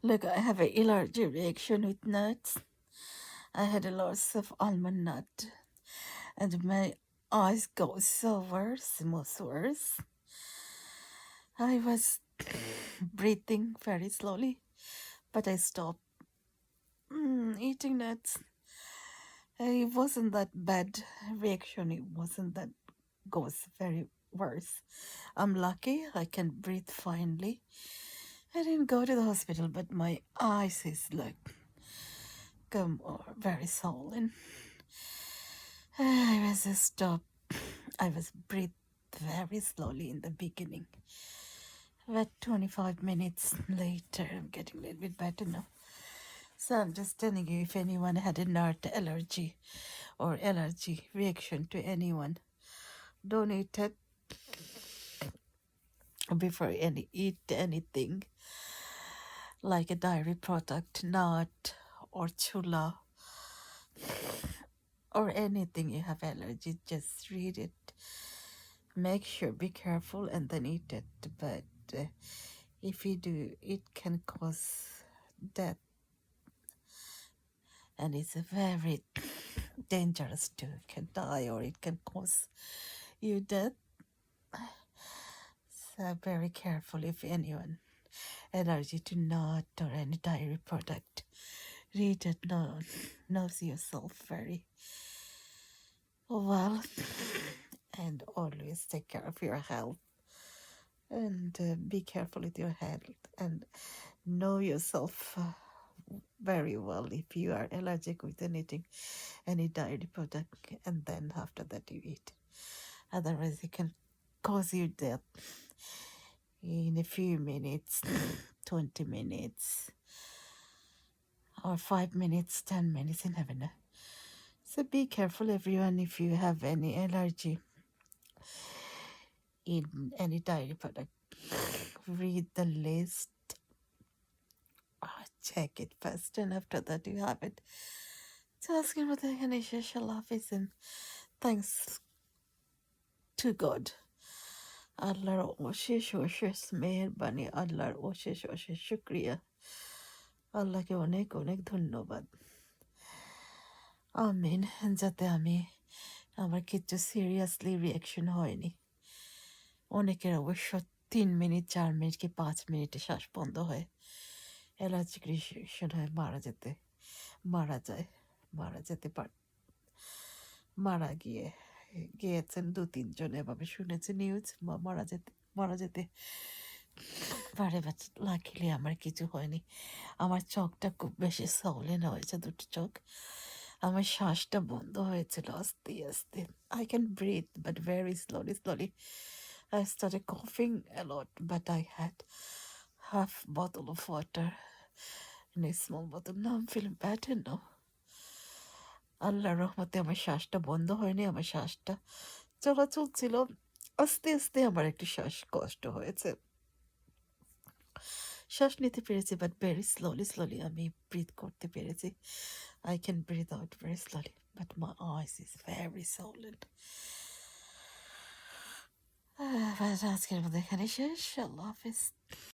Look, I have an allergy reaction with nuts. I had a lots of almond nut, and my eyes go so worse, most worse. I was breathing very slowly, but I stopped eating nuts. It wasn't that bad reaction. It wasn't that goes very worse. I'm lucky I can breathe finely. I didn't go to the hospital, but my eyes is like very swollen. I was just stopped. I was breathe very slowly in the beginning. But 25 minutes later, I'm getting a little bit better now. So I'm just telling you, if anyone had a nut allergy or allergy reaction to anyone, don't eat it before eat anything like a dairy product, nut or chula or anything you have allergy. Just read it. Make sure, be careful, and then eat it. But if you do, it can cause death, and it's a very dangerous too. You can die, or it can cause you death. So very careful if anyone allergy to nut or any dairy product. Read it, knows yourself very well, and always take care of your health, and be careful with your health, and know yourself very well if you are allergic with anything, any dairy product, and then after that you eat. Otherwise, it can cause you death in a few minutes, 20 minutes, or 5 minutes, 10 minutes, you never know. So be careful, everyone, if you have any allergy in any dairy product. Read the list, check it first, and after that you have it. Just give the initial office, and thanks to God. আল্লাহর অশেষ অশেষ মেহেরবানি, আল্লাহর অশেষ অশেষ শুক্রিয়া, আল্লাহকে অনেক অনেক ধন্যবাদ। আমিন। যাতে আমার কিছু সিরিয়াসলি রিয়াকশন হয়নি। অনেকের অবশ্য 3 মিনিট, 4 মিনিট কি 5 মিনিটে শ্বাস বন্ধ হয়, অ্যালার্জিক রিয়াকশন হয়, মারা যেতে পারে, গিয়েছেন 2-3 জন, এভাবে শুনেছি নিউজ। মারা যেতে পারে, বাট লাকিলি আমার কিছু হয়নি। আমার চোখটা খুব বেশি সলেন হয়েছে, দুটো চোখ। আমার শ্বাসটা বন্ধ হয়েছিল আস্তে আস্তে। I can breathe, but very slowly. I started coughing a lot, but I had half bottle of water in a small bottle. Now I'm feeling better now. আল্লাহর রহমতে আমার শ্বাসটা বন্ধ হয়নি, আমার শ্বাসটা চলাচল ছিল। আস্তে আস্তে আমার একটু শ্বাসকষ্ট হয়েছে, শ্বাস নিতে পেরেছি, বাট ভেরি স্লোলি আমি ব্রিথ করতে পেরেছি। I can breathe out very slowly, but my eyes is very swollen. আজকের মধ্যে এখানে শেষ। আল্লাহ হাফিজ।